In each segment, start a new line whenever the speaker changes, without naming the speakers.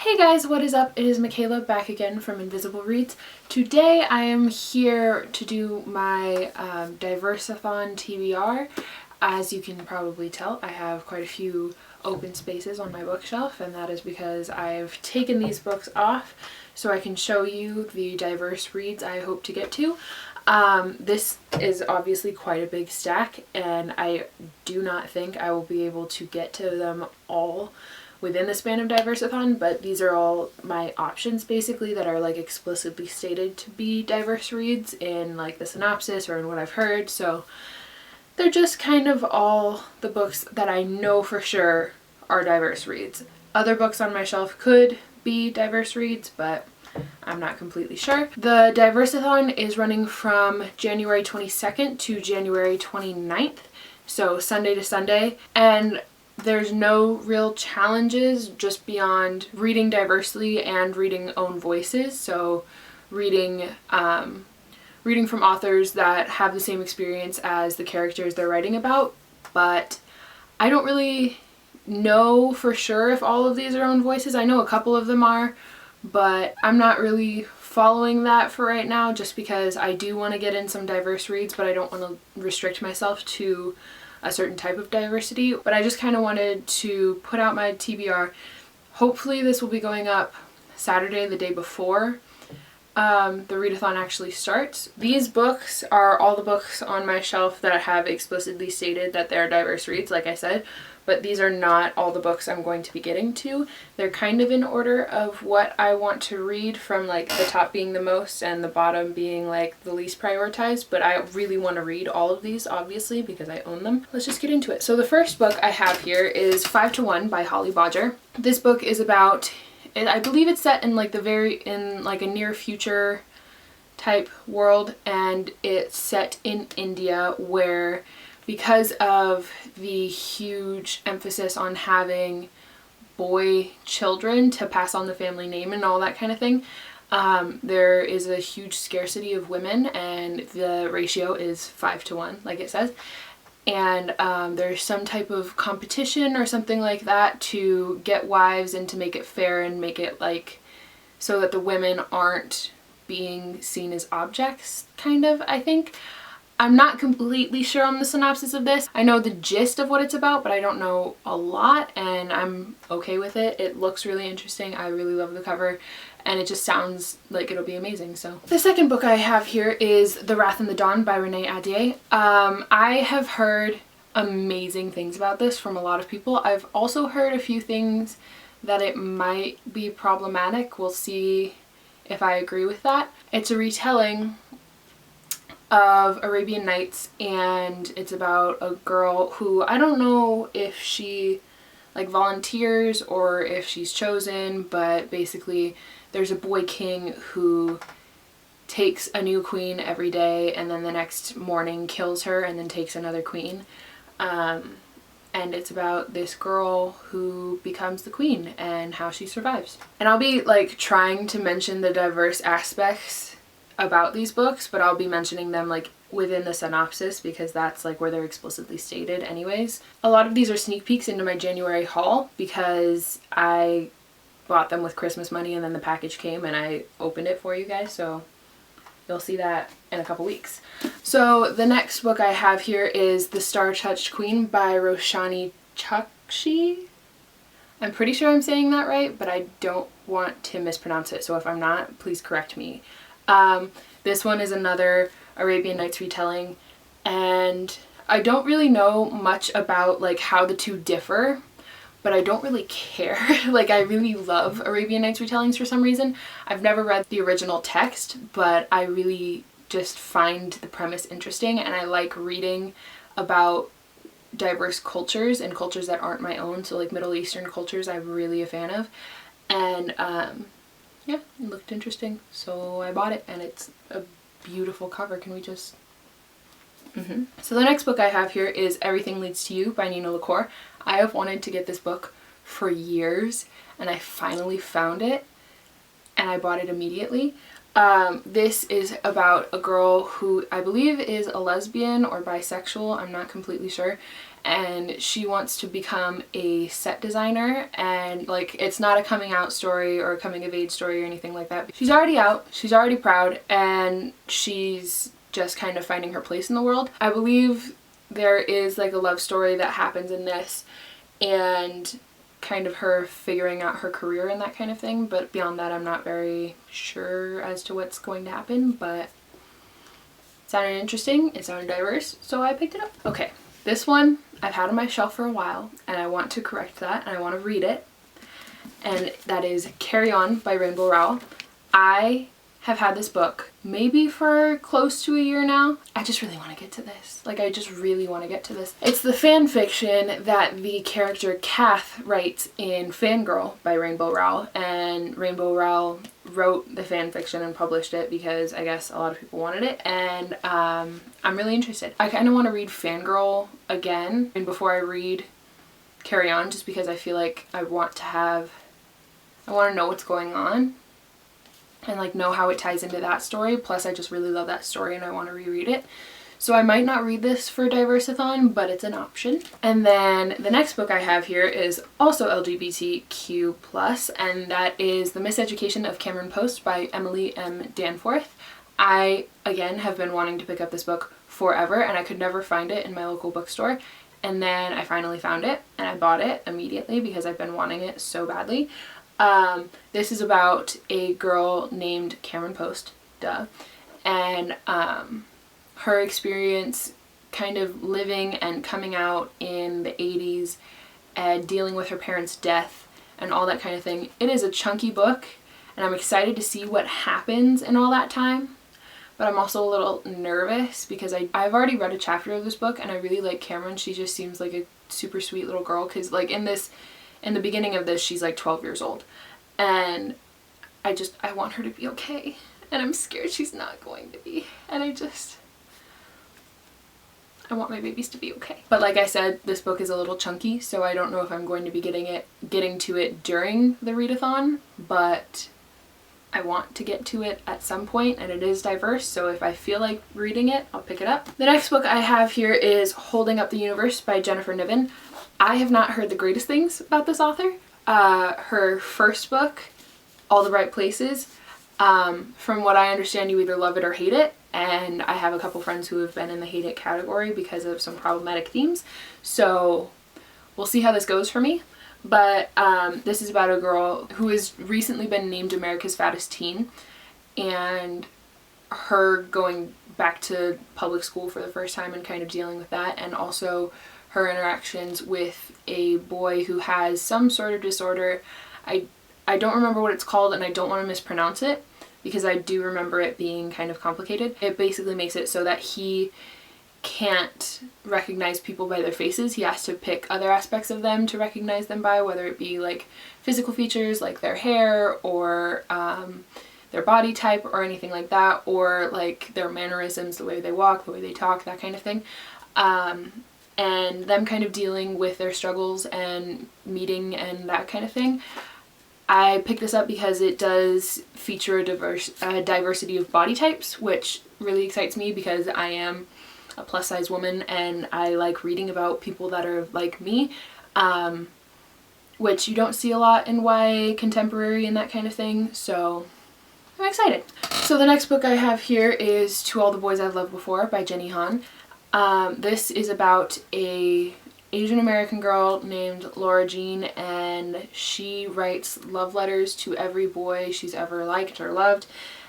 Hey guys, what is up? It is Michaela back again from Invisible Reads. Today I am here to do my Diversathon TBR. As you can probably tell, I have quite a few open spaces on my bookshelf, and that is because I've taken these books off so I can show you the diverse reads I hope to get to. This is obviously quite a big stack, and I do not think I will be able to get to them all within the span of Diversathon, but these are all my options basically that are like explicitly stated to be diverse reads in like the synopsis or in what I've heard. So they're just kind of all the books that I know for sure are diverse reads. Other books on my shelf could be diverse reads, but I'm not completely sure. The Diversathon is running from January 22nd to January 29th, so Sunday to Sunday, and there's no real challenges just beyond reading diversely and reading own voices. So reading from authors that have the same experience as the characters they're writing about. But I don't really know for sure if all of these are own voices. I know a couple of them are, but I'm not really following that for right now just because I do want to get in some diverse reads, but I don't want to restrict myself to a certain type of diversity. But I just kind of wanted to put out my TBR. Hopefully this will be going up Saturday, the day before the readathon actually starts. These books are all the books on my shelf that have explicitly stated that they're diverse reads, like I said, but these are not all the books I'm going to be getting to. They're kind of in order of what I want to read, from like the top being the most and the bottom being like the least prioritized, but I really want to read all of these obviously because I own them. Let's just get into it. So the first book I have here is 5 to 1 by Holly Bodger. This book is about, I believe it's set in like a near future type world, and it's set in India, where because of the huge emphasis on having boy children to pass on the family name and all that kind of thing, there is a huge scarcity of women, and the ratio is 5 to 1, like it says. And there's some type of competition or something like that to get wives and to make it fair and make it like so that the women aren't being seen as objects, kind of, I think. I'm not completely sure on the synopsis of this. I know the gist of what it's about, but I don't know a lot, and I'm okay with it. It looks really interesting. I really love the cover, and it just sounds like it'll be amazing. So the second book I have here is The Wrath and the Dawn by Renee Ahdieh. I have heard amazing things about this from a lot of people. I've also heard a few things that it might be problematic. We'll see if I agree with that. It's a retelling of Arabian Nights, and it's about a girl who, I don't know if she like volunteers or if she's chosen, but basically there's a boy king who takes a new queen every day and then the next morning kills her and then takes another queen. And it's about this girl who becomes the queen and how she survives. And I'll be like trying to mention the diverse aspects about these books, but I'll be mentioning them like within the synopsis because that's like where they're explicitly stated anyways. A lot of these are sneak peeks into my January haul because I bought them with Christmas money and then the package came and I opened it for you guys, so you'll see that in a couple weeks. So the next book I have here is The Star-Touched Queen by Roshani Chokshi. I'm pretty sure I'm saying that right, but I don't want to mispronounce it, so if I'm not, please correct me. This one is another Arabian Nights retelling, and I don't really know much about like how the two differ, but I don't really care. Like, I really love Arabian Nights retellings for some reason. I've never read the original text, but I really just find the premise interesting, and I like reading about diverse cultures and cultures that aren't my own. So like Middle Eastern cultures I'm really a fan of, and yeah, it looked interesting, so I bought it, and it's a beautiful cover. Can we just... So the next book I have here is Everything Leads to You by Nina LaCour. I have wanted to get this book for years, and I finally found it, and I bought it immediately. This is about a girl who I believe is a lesbian or bisexual, I'm not completely sure, and she wants to become a set designer, and like it's not a coming out story or a coming of age story or anything like that. She's already out, she's already proud, and she's just kind of finding her place in the world. I believe there is like a love story that happens in this and kind of her figuring out her career and that kind of thing, but beyond that I'm not very sure as to what's going to happen, but it sounded interesting, it sounded diverse, so I picked it up. Okay, this one I've had on my shelf for a while and I want to correct that and I want to read it, and that is Carry On by Rainbow Rowell. I have had this book maybe for close to a year now. I just really want to get to this. Like, I just really want to get to this. It's the fan fiction that the character Kath writes in Fangirl by Rainbow Rowell, and Rainbow Rowell wrote the fan fiction and published it because I guess a lot of people wanted it, and I'm really interested. I kind of want to read Fangirl again and before I read Carry On, just because I feel like I want to know what's going on and like know how it ties into that story. Plus I just really love that story and I want to reread it. So I might not read this for Diversathon, but it's an option. And then the next book I have here is also LGBTQ+, and that is The Miseducation of Cameron Post by Emily M. Danforth. I, again, have been wanting to pick up this book forever and I could never find it in my local bookstore. And then I finally found it and I bought it immediately because I've been wanting it so badly. This is about a girl named Cameron Post, and her experience kind of living and coming out in the 80s and dealing with her parents' death and all that kind of thing. It is a chunky book and I'm excited to see what happens in all that time, but I'm also a little nervous because I've already read a chapter of this book and I really like Cameron. She just seems like a super sweet little girl, because like in the beginning of this she's like 12 years old and I want her to be okay and I'm scared she's not going to be, and I want my babies to be okay. But like I said, this book is a little chunky, so I don't know if I'm going to be getting to it during the readathon, but I want to get to it at some point, and it is diverse, so if I feel like reading it, I'll pick it up. The next book I have here is Holding Up the Universe by Jennifer Niven. I have not heard the greatest things about this author. Her first book, All the Right Places, from what I understand, you either love it or hate it, and I have a couple friends who have been in the hate it category because of some problematic themes, so we'll see how this goes for me. But this is about a girl who has recently been named America's Fattest Teen, and her going back to public school for the first time and kind of dealing with that, and also her interactions with a boy who has some sort of disorder. I don't remember what it's called and I don't want to mispronounce it because I do remember it being kind of complicated. It basically makes it so that he can't recognize people by their faces. He has to pick other aspects of them to recognize them by, whether it be like physical features like their hair or their body type or anything like that, or like their mannerisms, the way they walk, the way they talk, that kind of thing. And them kind of dealing with their struggles and meeting and that kind of thing. I picked this up because it does feature a diversity of body types, which really excites me because I am a plus size woman and I like reading about people that are like me, which you don't see a lot in YA contemporary and that kind of thing, so I'm excited. So the next book I have here is To All the Boys I've Loved Before by Jenny Han. This is about a Asian American girl named Laura Jean, and she writes love letters to every boy she's ever liked or loved,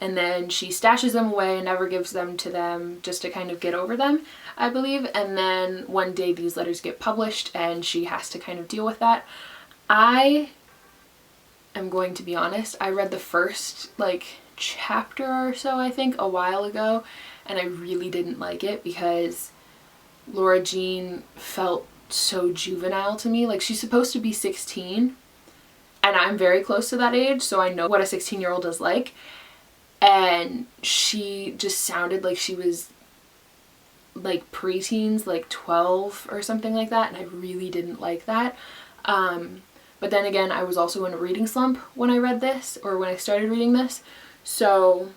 and then she stashes them away and never gives them to them just to kind of get over them, I believe, and then one day these letters get published and she has to kind of deal with that. I am going to be honest, I read the first like chapter or so I think a while ago and I really didn't like it because Laura Jean felt so juvenile to me. Like, she's supposed to be 16 and I'm very close to that age, so I know what a 16-year-old is like, and she just sounded like she was like preteens, like 12 or something like that, and I really didn't like that. But then again, I was also in a reading slump when I read this, or when I started reading this, so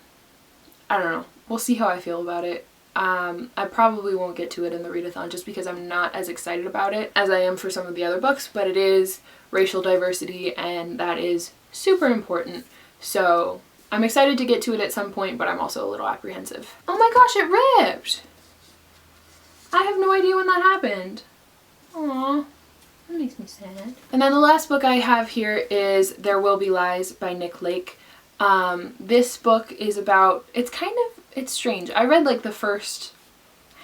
I don't know. We'll see how I feel about it I probably won't get to it in the readathon just because I'm not as excited about it as I am for some of the other books, but it is racial diversity and that is super important. So I'm excited to get to it at some point, but I'm also a little apprehensive. Oh my gosh, it ripped! I have no idea when that happened. Aww. That makes me sad. And then the last book I have here is There Will Be Lies by Nick Lake. This book is about, it's strange. I read like the first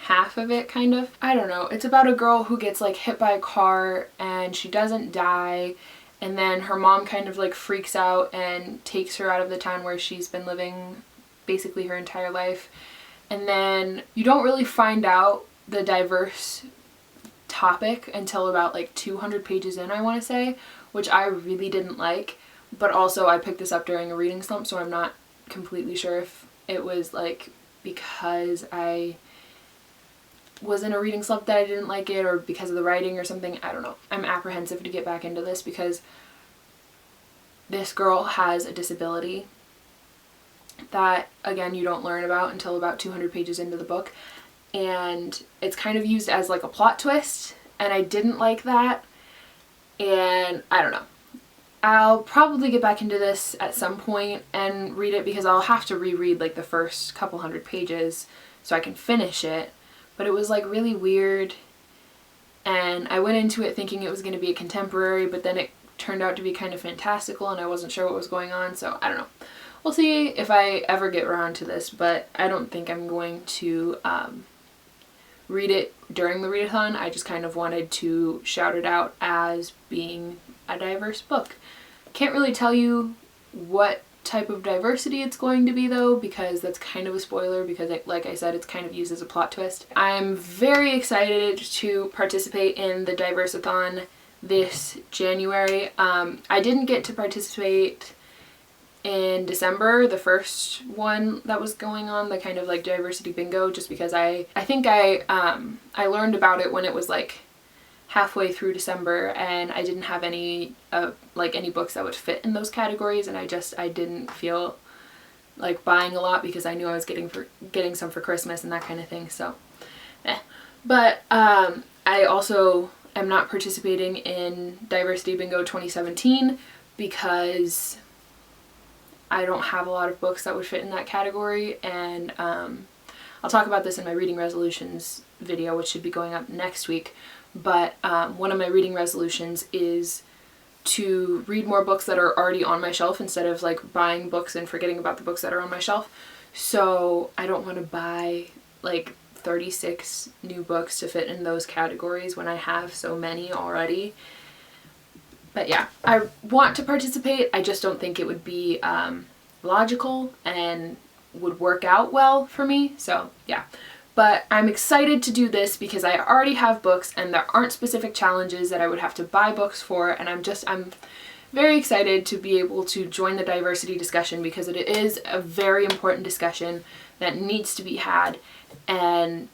half of it, kind of. I don't know. It's about a girl who gets like hit by a car and she doesn't die, and then her mom kind of like freaks out and takes her out of the town where she's been living basically her entire life. And then you don't really find out the diverse topic until about like 200 pages in, I want to say, which I really didn't like. But also I picked this up during a reading slump, so I'm not completely sure if it was like because I was in a reading slump that I didn't like it, or because of the writing or something. I don't know. I'm apprehensive to get back into this because this girl has a disability that, again, you don't learn about until about 200 pages into the book, and it's kind of used as like a plot twist, and I didn't like that, and I don't know. I'll probably get back into this at some point and read it because I'll have to reread like the first couple hundred pages so I can finish it. But it was like really weird, and I went into it thinking it was going to be a contemporary, but then it turned out to be kind of fantastical and I wasn't sure what was going on, so I don't know. We'll see if I ever get around to this, but I don't think I'm going to read it during the readathon. I just kind of wanted to shout it out as being a diverse book. Can't really tell you what type of diversity it's going to be though, because that's kind of a spoiler, because like I said, it's kind of used as a plot twist. I'm very excited to participate in the Diversathon this January. I didn't get to participate in December, the first one that was going on, the kind of like diversity bingo, just because I think I learned about it when it was like halfway through December, and I didn't have any any books that would fit in those categories, and I didn't feel like buying a lot because I knew I was getting some for Christmas and that kind of thing, so But I also am not participating in Diversity Bingo 2017 because I don't have a lot of books that would fit in that category, and I'll talk about this in my reading resolutions video, which should be going up next week. But one of my reading resolutions is to read more books that are already on my shelf instead of like buying books and forgetting about the books that are on my shelf. So I don't want to buy like 36 new books to fit in those categories when I have so many already. But yeah, I want to participate. I just don't think it would be logical and would work out well for me. So yeah. But I'm excited to do this because I already have books and there aren't specific challenges that I would have to buy books for, and I'm very excited to be able to join the diversity discussion because it is a very important discussion that needs to be had, and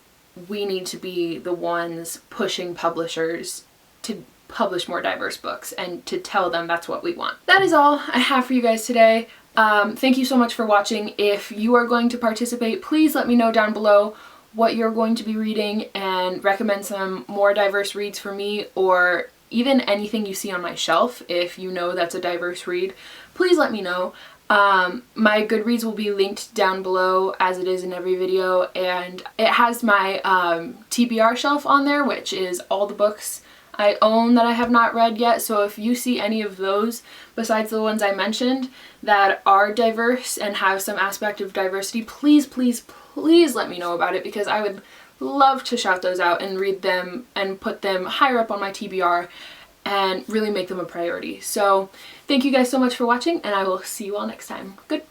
we need to be the ones pushing publishers to publish more diverse books and to tell them that's what we want. That is all I have for you guys today. Thank you so much for watching. If you are going to participate, please let me know down below what you're going to be reading and recommend some more diverse reads for me, or even anything you see on my shelf. If you know that's a diverse read, please let me know. My Goodreads will be linked down below as it is in every video, and it has my TBR shelf on there, which is all the books I own that I have not read yet. So if you see any of those besides the ones I mentioned that are diverse and have some aspect of diversity, please, please, please let me know about it, because I would love to shout those out and read them and put them higher up on my TBR and really make them a priority. So thank you guys so much for watching, and I will see you all next time. Good.